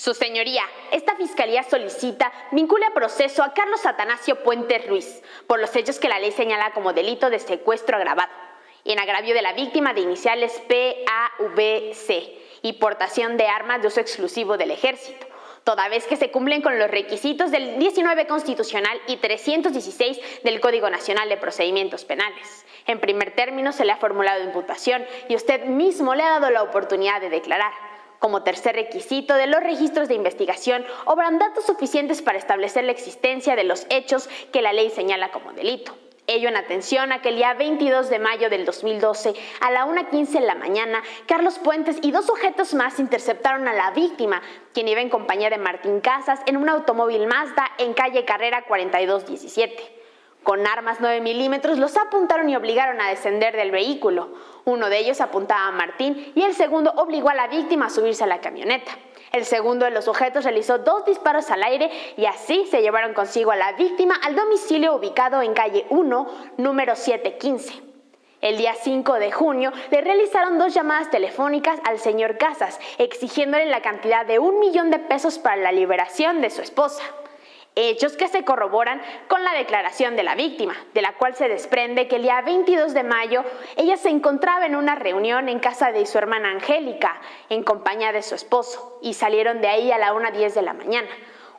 Su señoría, esta fiscalía solicita vincule a proceso a Carlos Atanasio Puentes Ruiz por los hechos que la ley señala como delito de secuestro agravado, en agravio de la víctima de iniciales PAVC y portación de armas de uso exclusivo del Ejército, toda vez que se cumplen con los requisitos del 19 Constitucional y 316 del Código Nacional de Procedimientos Penales. En primer término, se le ha formulado imputación y usted mismo le ha dado la oportunidad de declarar. Como tercer requisito de los registros de investigación, obran datos suficientes para establecer la existencia de los hechos que la ley señala como delito. Ello en atención a que el día 22 de mayo del 2012, a la 1:15 de la mañana, Carlos Puentes y dos sujetos más interceptaron a la víctima, quien iba en compañía de Martín Casas, en un automóvil Mazda en calle Carrera 4217. Con armas 9 milímetros los apuntaron y obligaron a descender del vehículo. Uno de ellos apuntaba a Martín y el segundo obligó a la víctima a subirse a la camioneta. El segundo de los sujetos realizó 2 disparos al aire y así se llevaron consigo a la víctima al domicilio ubicado en calle 1, número 715. El día 5 de junio le realizaron 2 llamadas telefónicas al señor Casas, exigiéndole la cantidad de $1.000.000 para la liberación de su esposa. Hechos que se corroboran con la declaración de la víctima, de la cual se desprende que el día 22 de mayo ella se encontraba en una reunión en casa de su hermana Angélica, en compañía de su esposo, y salieron de ahí a la 1:10 de la mañana.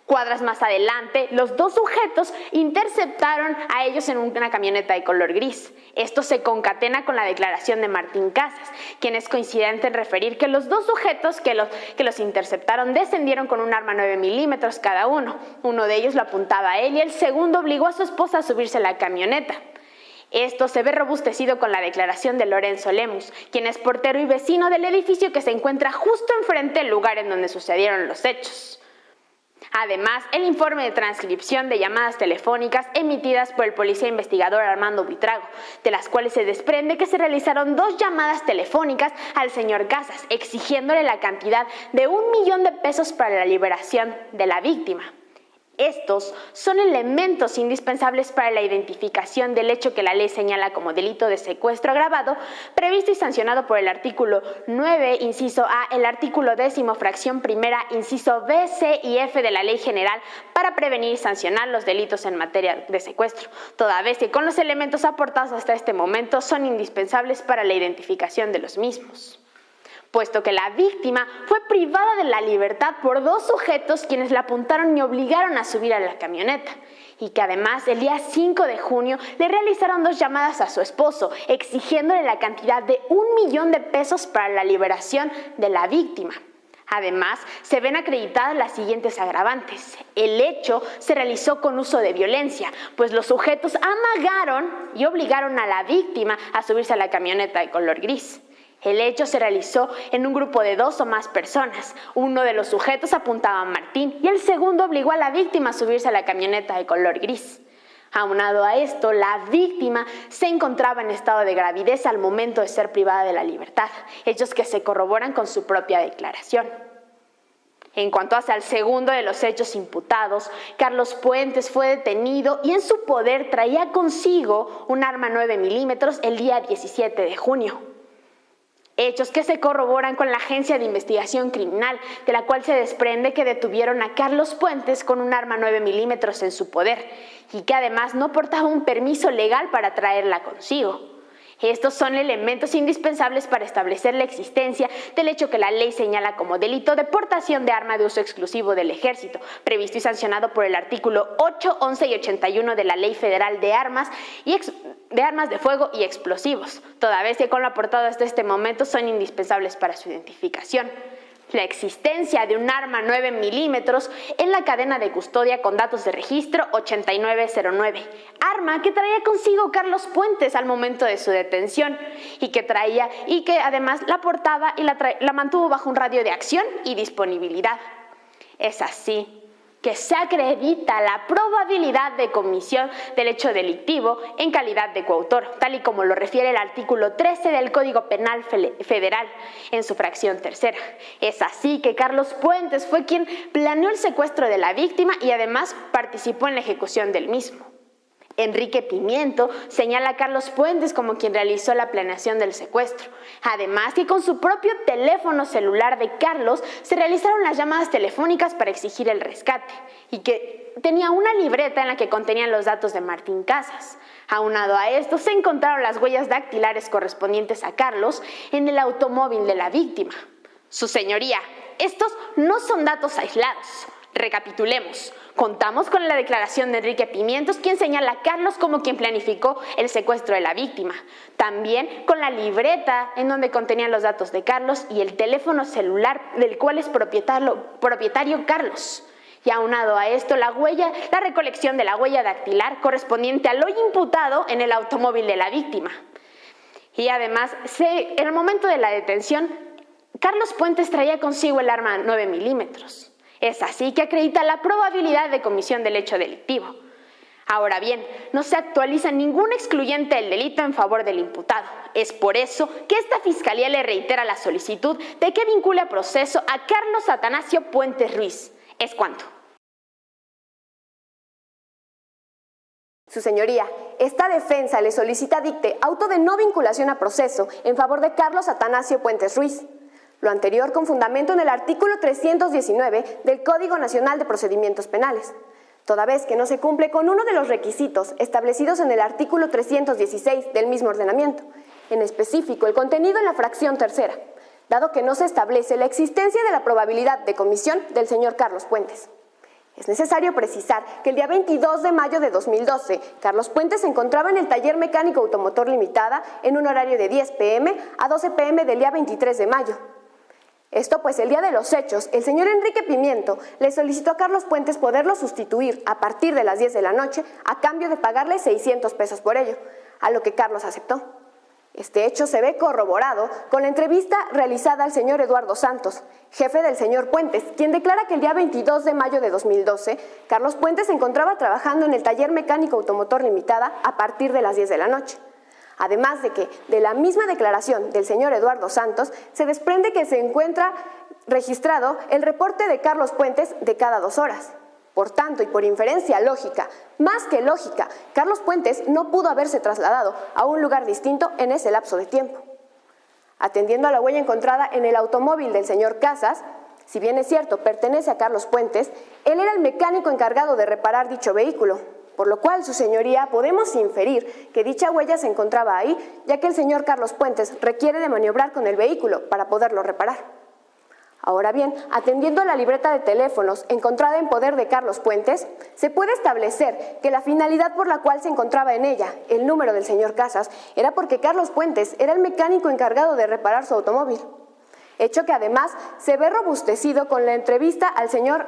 Cuadras más adelante, los dos sujetos interceptaron a ellos en una camioneta de color gris. Esto se concatena con la declaración de Martín Casas, quien es coincidente en referir que los dos sujetos que los interceptaron descendieron con un arma 9 milímetros cada uno. Uno de ellos lo apuntaba a él y el segundo obligó a su esposa a subirse a la camioneta. Esto se ve robustecido con la declaración de Lorenzo Lemus, quien es portero y vecino del edificio que se encuentra justo enfrente del lugar en donde sucedieron los hechos. Además, el informe de transcripción de llamadas telefónicas emitidas por el policía investigador Armando Buitrago, de las cuales se desprende que se realizaron 2 llamadas telefónicas al señor Casas, exigiéndole la cantidad de $1.000.000 para la liberación de la víctima. Estos son elementos indispensables para la identificación del hecho que la ley señala como delito de secuestro agravado, previsto y sancionado por el artículo 9, inciso A, el artículo 10, fracción primera, inciso B, C y F de la Ley General para prevenir y sancionar los delitos en materia de secuestro, toda vez que con los elementos aportados hasta este momento son indispensables para la identificación de los mismos. Puesto que la víctima fue privada de la libertad por 2 sujetos quienes la apuntaron y obligaron a subir a la camioneta, y que además el día 5 de junio le realizaron 2 llamadas a su esposo, exigiéndole la cantidad de $1.000.000 para la liberación de la víctima. Además, se ven acreditadas las siguientes agravantes. El hecho se realizó con uso de violencia, pues los sujetos amagaron y obligaron a la víctima a subirse a la camioneta de color gris. El hecho se realizó en un grupo de 2 o más personas. Uno de los sujetos apuntaba a Martín y el segundo obligó a la víctima a subirse a la camioneta de color gris. Aunado a esto, la víctima se encontraba en estado de gravidez al momento de ser privada de la libertad, hechos que se corroboran con su propia declaración. En cuanto hacia el segundo de los hechos imputados, Carlos Puentes fue detenido y en su poder traía consigo un arma 9 milímetros el día 17 de junio. Hechos que se corroboran con la Agencia de Investigación Criminal, de la cual se desprende que detuvieron a Carlos Puentes con un arma 9 milímetros en su poder y que además no portaba un permiso legal para traerla consigo. Estos son elementos indispensables para establecer la existencia del hecho que la ley señala como delito de portación de arma de uso exclusivo del Ejército, previsto y sancionado por el artículo 8, 11 y 81 de la Ley Federal de Armas de Fuego y Explosivos, toda vez que con lo aportado hasta este momento son indispensables para su identificación. La existencia de un arma 9 milímetros en la cadena de custodia con datos de registro 8909, arma que traía consigo Carlos Puentes al momento de su detención y que además la portaba y la mantuvo bajo un radio de acción y disponibilidad. Es así que se acredita la probabilidad de comisión del hecho delictivo en calidad de coautor, tal y como lo refiere el artículo 13 del Código Penal Federal en su fracción tercera. Es así que Carlos Puentes fue quien planeó el secuestro de la víctima y además participó en la ejecución del mismo. Enrique Pimiento señala a Carlos Puentes como quien realizó la planeación del secuestro. Además, que con su propio teléfono celular de Carlos se realizaron las llamadas telefónicas para exigir el rescate y que tenía una libreta en la que contenían los datos de Martín Casas. Aunado a esto, se encontraron las huellas dactilares correspondientes a Carlos en el automóvil de la víctima. Su señoría, estos no son datos aislados. Recapitulemos. Contamos con la declaración de Enrique Pimientos, quien señala a Carlos como quien planificó el secuestro de la víctima. También con la libreta en donde contenían los datos de Carlos y el teléfono celular del cual es propietario Carlos. Y aunado a esto, la recolección de la huella dactilar correspondiente al hoy imputado en el automóvil de la víctima. Y además, en el momento de la detención, Carlos Puentes traía consigo el arma 9 milímetros. Es así que acredita la probabilidad de comisión del hecho delictivo. Ahora bien, no se actualiza ningún excluyente del delito en favor del imputado. Es por eso que esta fiscalía le reitera la solicitud de que vincule a proceso a Carlos Atanasio Puentes Ruiz. Es cuanto. Su señoría, esta defensa le solicita dicte auto de no vinculación a proceso en favor de Carlos Atanasio Puentes Ruiz. Lo anterior con fundamento en el artículo 319 del Código Nacional de Procedimientos Penales, toda vez que no se cumple con uno de los requisitos establecidos en el artículo 316 del mismo ordenamiento, en específico el contenido en la fracción tercera, dado que no se establece la existencia de la probabilidad de comisión del señor Carlos Puentes. Es necesario precisar que el día 22 de mayo de 2012, Carlos Puentes se encontraba en el taller mecánico automotor limitada en un horario de 10 p.m. a 12 p.m. del día 23 de mayo. Esto pues el día de los hechos, el señor Enrique Pimiento le solicitó a Carlos Puentes poderlo sustituir a partir de las 10 de la noche a cambio de pagarle 600 pesos por ello, a lo que Carlos aceptó. Este hecho se ve corroborado con la entrevista realizada al señor Eduardo Santos, jefe del señor Puentes, quien declara que el día 22 de mayo de 2012, Carlos Puentes se encontraba trabajando en el taller mecánico automotor limitada a partir de las 10 de la noche. Además de que, de la misma declaración del señor Eduardo Santos, se desprende que se encuentra registrado el reporte de Carlos Puentes de cada 2 horas. Por tanto, y por inferencia lógica, más que lógica, Carlos Puentes no pudo haberse trasladado a un lugar distinto en ese lapso de tiempo. Atendiendo a la huella encontrada en el automóvil del señor Casas, si bien es cierto, pertenece a Carlos Puentes, él era el mecánico encargado de reparar dicho vehículo, por lo cual, su señoría, podemos inferir que dicha huella se encontraba ahí, ya que el señor Carlos Puentes requiere de maniobrar con el vehículo para poderlo reparar. Ahora bien, atendiendo a la libreta de teléfonos encontrada en poder de Carlos Puentes, se puede establecer que la finalidad por la cual se encontraba en ella el número del señor Casas era porque Carlos Puentes era el mecánico encargado de reparar su automóvil. Hecho que además se ve robustecido con la entrevista al señor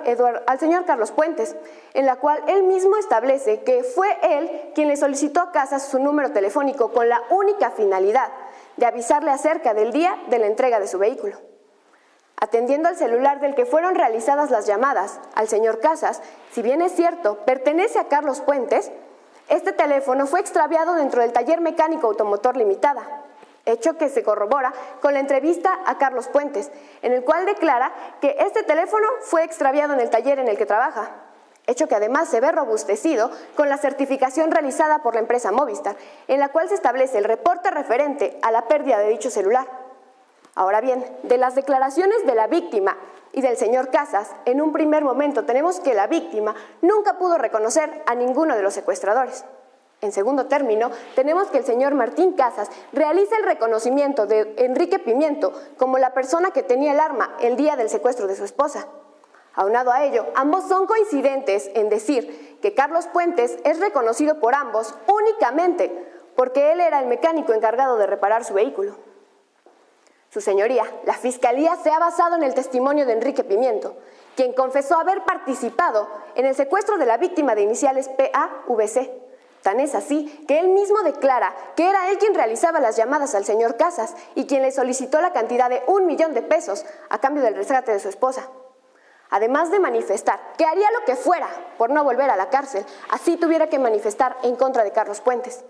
Carlos Puentes, en la cual él mismo establece que fue él quien le solicitó a Casas su número telefónico con la única finalidad de avisarle acerca del día de la entrega de su vehículo. Atendiendo al celular del que fueron realizadas las llamadas al señor Casas, si bien es cierto, pertenece a Carlos Puentes, este teléfono fue extraviado dentro del taller mecánico automotor limitada, hecho que se corrobora con la entrevista a Carlos Puentes, en el cual declara que este teléfono fue extraviado en el taller en el que trabaja, hecho que además se ve robustecido con la certificación realizada por la empresa Movistar, en la cual se establece el reporte referente a la pérdida de dicho celular. Ahora bien, de las declaraciones de la víctima y del señor Casas, en un primer momento tenemos que la víctima nunca pudo reconocer a ninguno de los secuestradores. En segundo término, tenemos que el señor Martín Casas realiza el reconocimiento de Enrique Pimiento como la persona que tenía el arma el día del secuestro de su esposa. Aunado a ello, ambos son coincidentes en decir que Carlos Puentes es reconocido por ambos únicamente porque él era el mecánico encargado de reparar su vehículo. Su señoría, la Fiscalía se ha basado en el testimonio de Enrique Pimiento, quien confesó haber participado en el secuestro de la víctima de iniciales PAVC. Tan es así que él mismo declara que era él quien realizaba las llamadas al señor Casas y quien le solicitó la cantidad de 1 millón de pesos a cambio del rescate de su esposa. Además de manifestar que haría lo que fuera por no volver a la cárcel, así tuviera que manifestar en contra de Carlos Puentes.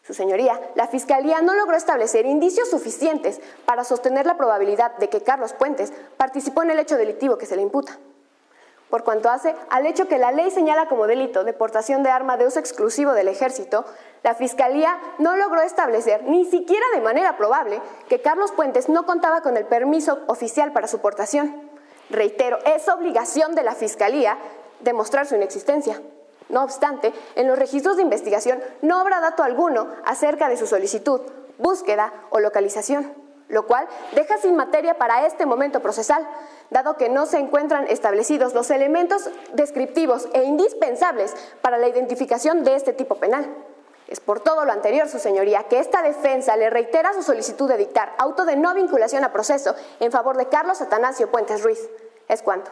Su señoría, la Fiscalía no logró establecer indicios suficientes para sostener la probabilidad de que Carlos Puentes participó en el hecho delictivo que se le imputa. Por cuanto hace al hecho que la ley señala como delito de portación de arma de uso exclusivo del Ejército, la Fiscalía no logró establecer, ni siquiera de manera probable, que Carlos Puentes no contaba con el permiso oficial para su portación. Reitero, es obligación de la Fiscalía demostrar su inexistencia. No obstante, en los registros de investigación no habrá dato alguno acerca de su solicitud, búsqueda o localización, lo cual deja sin materia para este momento procesal, dado que no se encuentran establecidos los elementos descriptivos e indispensables para la identificación de este tipo penal. Es por todo lo anterior, su señoría, que esta defensa le reitera su solicitud de dictar auto de no vinculación a proceso en favor de Carlos Atanasio Puentes Ruiz. Es cuanto.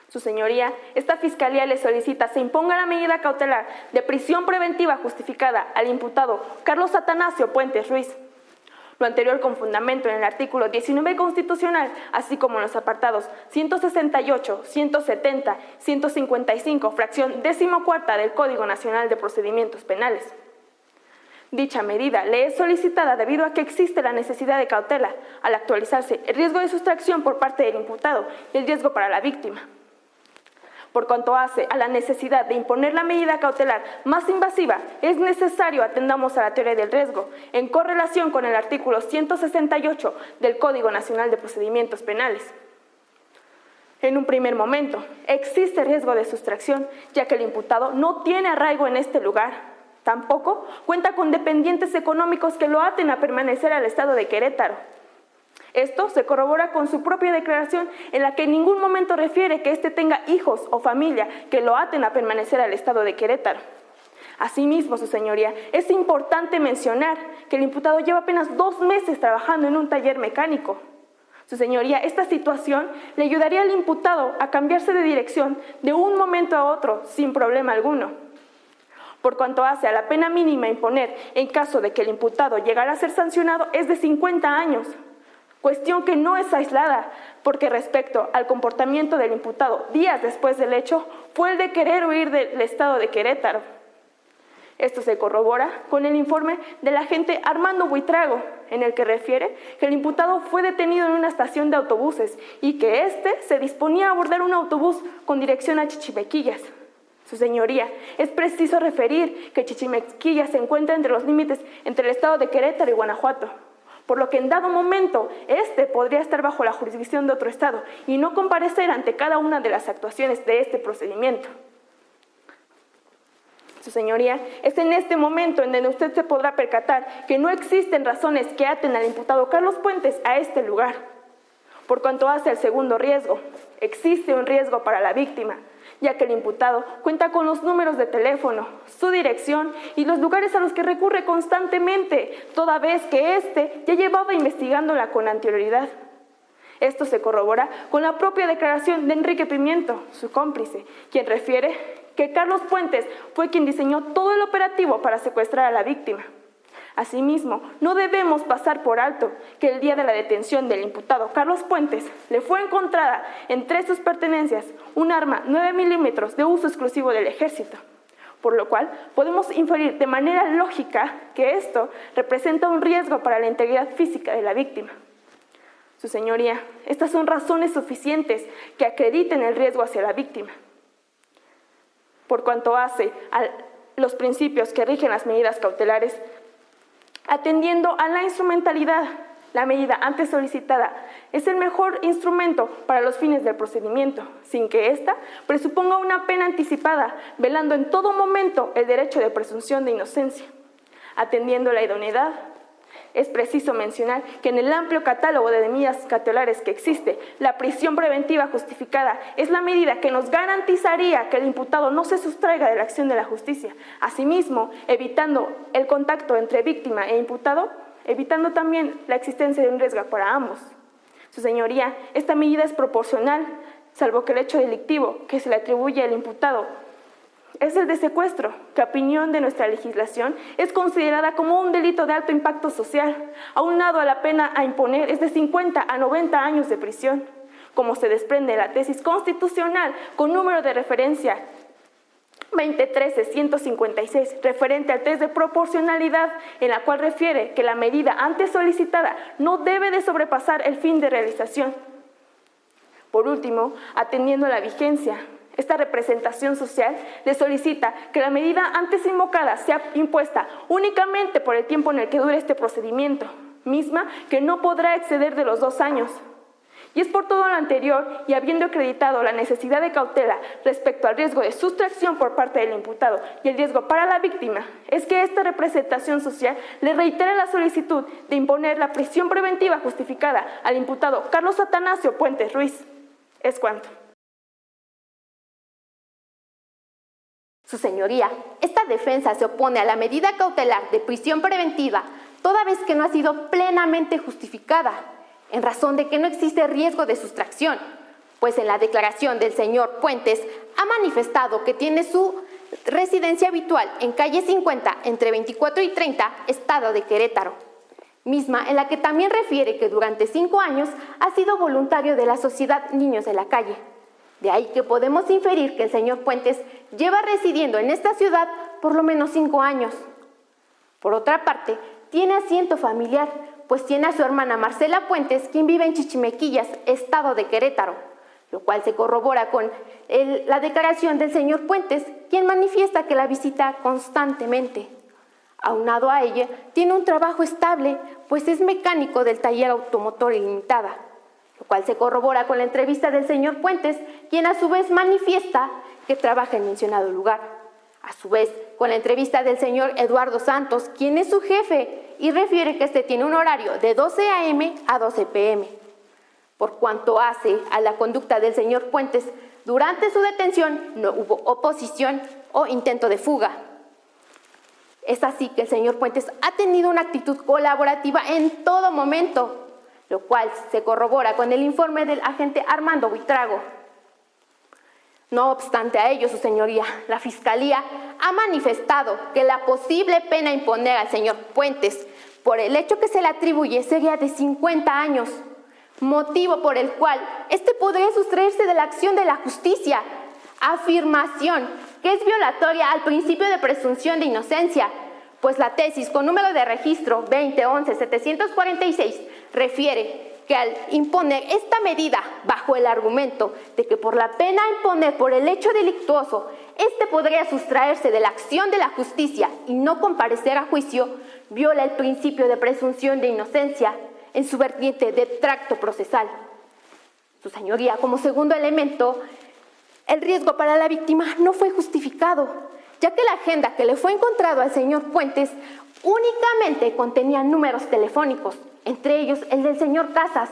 Su señoría, esta Fiscalía le solicita se imponga la medida cautelar de prisión preventiva justificada al imputado Carlos Atanasio Puentes Ruiz. Lo anterior con fundamento en el artículo 19 constitucional, así como en los apartados 168, 170, 155, fracción 14ª del Código Nacional de Procedimientos Penales. Dicha medida le es solicitada debido a que existe la necesidad de cautela al actualizarse el riesgo de sustracción por parte del imputado y el riesgo para la víctima. Por cuanto hace a la necesidad de imponer la medida cautelar más invasiva, es necesario atendamos a la teoría del riesgo, en correlación con el artículo 168 del Código Nacional de Procedimientos Penales. En un primer momento, existe riesgo de sustracción, ya que el imputado no tiene arraigo en este lugar. Tampoco cuenta con dependientes económicos que lo aten a permanecer al estado de Querétaro. Esto se corrobora con su propia declaración, en la que en ningún momento refiere que éste tenga hijos o familia que lo aten a permanecer al estado de Querétaro. Asimismo, su señoría, es importante mencionar que el imputado lleva apenas 2 meses trabajando en un taller mecánico. Su señoría, esta situación le ayudaría al imputado a cambiarse de dirección de un momento a otro sin problema alguno. Por cuanto hace a la pena mínima a imponer en caso de que el imputado llegara a ser sancionado es de 50 años. Cuestión que no es aislada, porque respecto al comportamiento del imputado días después del hecho, fue el de querer huir del estado de Querétaro. Esto se corrobora con el informe del agente Armando Buitrago, en el que refiere que el imputado fue detenido en una estación de autobuses y que éste se disponía a abordar un autobús con dirección a Chichimequillas. Su señoría, es preciso referir que Chichimequillas se encuentra entre los límites entre el estado de Querétaro y Guanajuato, por lo que en dado momento este podría estar bajo la jurisdicción de otro estado y no comparecer ante cada una de las actuaciones de este procedimiento. Su señoría, es en este momento en donde usted se podrá percatar que no existen razones que aten al imputado Carlos Puentes a este lugar. Por cuanto hace al segundo riesgo, existe un riesgo para la víctima, ya que el imputado cuenta con los números de teléfono, su dirección y los lugares a los que recurre constantemente, toda vez que éste ya llevaba investigándola con anterioridad. Esto se corrobora con la propia declaración de Enrique Pimiento, su cómplice, quien refiere que Carlos Puentes fue quien diseñó todo el operativo para secuestrar a la víctima. Asimismo, no debemos pasar por alto que el día de la detención del imputado Carlos Puentes le fue encontrada entre sus pertenencias un arma 9 milímetros de uso exclusivo del Ejército, por lo cual podemos inferir de manera lógica que esto representa un riesgo para la integridad física de la víctima. Su señoría, estas son razones suficientes que acrediten el riesgo hacia la víctima. Por cuanto hace a los principios que rigen las medidas cautelares, atendiendo a la instrumentalidad, la medida antes solicitada es el mejor instrumento para los fines del procedimiento, sin que ésta presuponga una pena anticipada, velando en todo momento el derecho de presunción de inocencia. Atendiendo la idoneidad, es preciso mencionar que en el amplio catálogo de medidas cautelares que existe, la prisión preventiva justificada es la medida que nos garantizaría que el imputado no se sustraiga de la acción de la justicia. Asimismo, evitando el contacto entre víctima e imputado, evitando también la existencia de un riesgo para ambos. Su señoría, esta medida es proporcional, salvo que el hecho delictivo que se le atribuye al imputado es el de secuestro, que a opinión de nuestra legislación es considerada como un delito de alto impacto social, aunado a la pena a imponer es de 50 a 90 años de prisión, como se desprende de la tesis constitucional con número de referencia 2013-156, referente al test de proporcionalidad, en la cual refiere que la medida antes solicitada no debe de sobrepasar el fin de realización. Por último, atendiendo a la vigencia, esta representación social le solicita que la medida antes invocada sea impuesta únicamente por el tiempo en el que dure este procedimiento, misma que no podrá exceder de los 2 años. Y es por todo lo anterior y habiendo acreditado la necesidad de cautela respecto al riesgo de sustracción por parte del imputado y el riesgo para la víctima, es que esta representación social le reitera la solicitud de imponer la prisión preventiva justificada al imputado Carlos Atanasio Puentes Ruiz. Es cuanto. Su señoría, esta defensa se opone a la medida cautelar de prisión preventiva toda vez que no ha sido plenamente justificada, en razón de que no existe riesgo de sustracción, pues en la declaración del señor Puentes ha manifestado que tiene su residencia habitual en calle 50 entre 24 y 30, estado de Querétaro, misma en la que también refiere que durante 5 años ha sido voluntario de la Sociedad Niños de la Calle. De ahí que podemos inferir que el señor Puentes lleva residiendo en esta ciudad por lo menos 5 años. Por otra parte, tiene asiento familiar, pues tiene a su hermana Marcela Puentes, quien vive en Chichimequillas, estado de Querétaro, lo cual se corrobora con la declaración del señor Puentes, quien manifiesta que la visita constantemente. Aunado a ella, tiene un trabajo estable, pues es mecánico del taller automotor Ilimitada, lo cual se corrobora con la entrevista del señor Puentes, quien a su vez manifiesta que trabaja en mencionado lugar. A su vez, con la entrevista del señor Eduardo Santos, quien es su jefe, y refiere que este tiene un horario de 12 a.m. a 12 p.m. Por cuanto hace a la conducta del señor Puentes, durante su detención no hubo oposición o intento de fuga. Es así que el señor Puentes ha tenido una actitud colaborativa en todo momento, lo cual se corrobora con el informe del agente Armando Buitrago. No obstante a ello, su señoría, la Fiscalía ha manifestado que la posible pena a imponer al señor Puentes por el hecho que se le atribuye sería de 50 años, motivo por el cual este podría sustraerse de la acción de la justicia, afirmación que es violatoria al principio de presunción de inocencia, pues la tesis con número de registro 2011-746 refiere que al imponer esta medida bajo el argumento de que por la pena a imponer por el hecho delictuoso, este podría sustraerse de la acción de la justicia y no comparecer a juicio, viola el principio de presunción de inocencia en su vertiente de tracto procesal. Su señoría, como segundo elemento, el riesgo para la víctima no fue justificado, ya que la agenda que le fue encontrado al señor Puentes únicamente contenía números telefónicos, entre ellos el del señor Casas,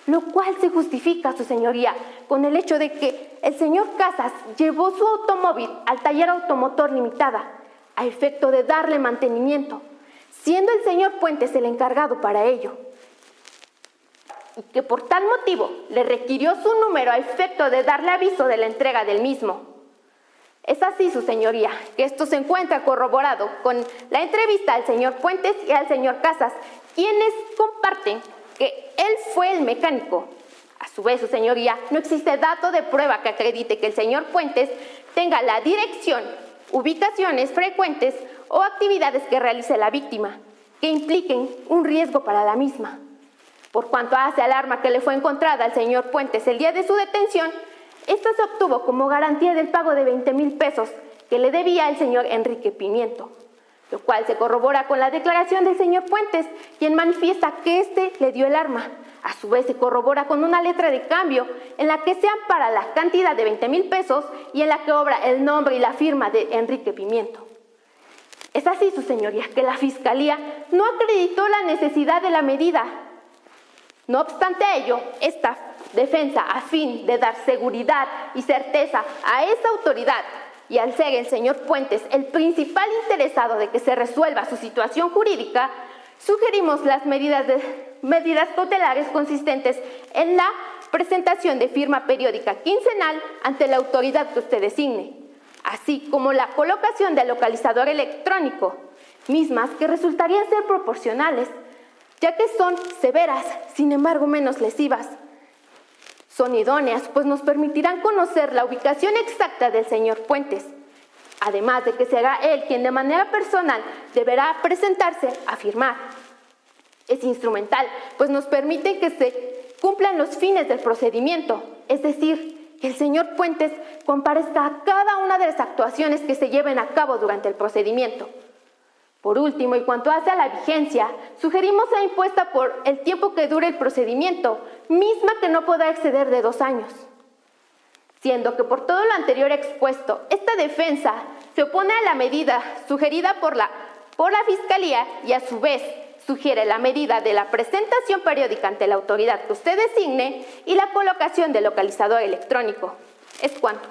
lo cual se justifica, su señoría, con el hecho de que el señor Casas llevó su automóvil al taller automotor Limitada a efecto de darle mantenimiento, siendo el señor Puentes el encargado para ello, y que por tal motivo le requirió su número a efecto de darle aviso de la entrega del mismo. Es así, su señoría, que esto se encuentra corroborado con la entrevista al señor Puentes y al señor Casas, quienes comparten que él fue el mecánico. A su vez, su señoría, no existe dato de prueba que acredite que el señor Puentes tenga la dirección, ubicaciones frecuentes o actividades que realice la víctima, que impliquen un riesgo para la misma. Por cuanto hace al arma que le fue encontrada al señor Puentes el día de su detención, esta se obtuvo como garantía del pago de 20,000 pesos que le debía el señor Enrique Pimiento, lo cual se corrobora con la declaración del señor Puentes, quien manifiesta que éste le dio el arma. A su vez se corrobora con una letra de cambio en la que se ampara la cantidad de 20,000 pesos y en la que obra el nombre y la firma de Enrique Pimiento. Es así, su señoría, que la Fiscalía no acreditó la necesidad de la medida. No obstante ello, esta defensa, a fin de dar seguridad y certeza a esa autoridad, y al ser el señor Puentes el principal interesado de que se resuelva su situación jurídica, sugerimos las medidas cautelares consistentes en la presentación de firma periódica quincenal ante la autoridad que usted designe, así como la colocación del localizador electrónico, mismas que resultarían ser proporcionales, ya que son severas, sin embargo menos lesivas. Son idóneas, pues nos permitirán conocer la ubicación exacta del señor Puentes, además de que será él quien de manera personal deberá presentarse a firmar. Es instrumental, pues nos permite que se cumplan los fines del procedimiento, es decir, que el señor Puentes comparezca a cada una de las actuaciones que se lleven a cabo durante el procedimiento. Por último, y cuanto hace a la vigencia, sugerimos sea impuesta por el tiempo que dure el procedimiento, misma que no podrá exceder de 2 años. Siendo que por todo lo anterior expuesto, esta defensa se opone a la medida sugerida por la Fiscalía y a su vez sugiere la medida de la presentación periódica ante la autoridad que usted designe y la colocación del localizador electrónico. Es cuanto.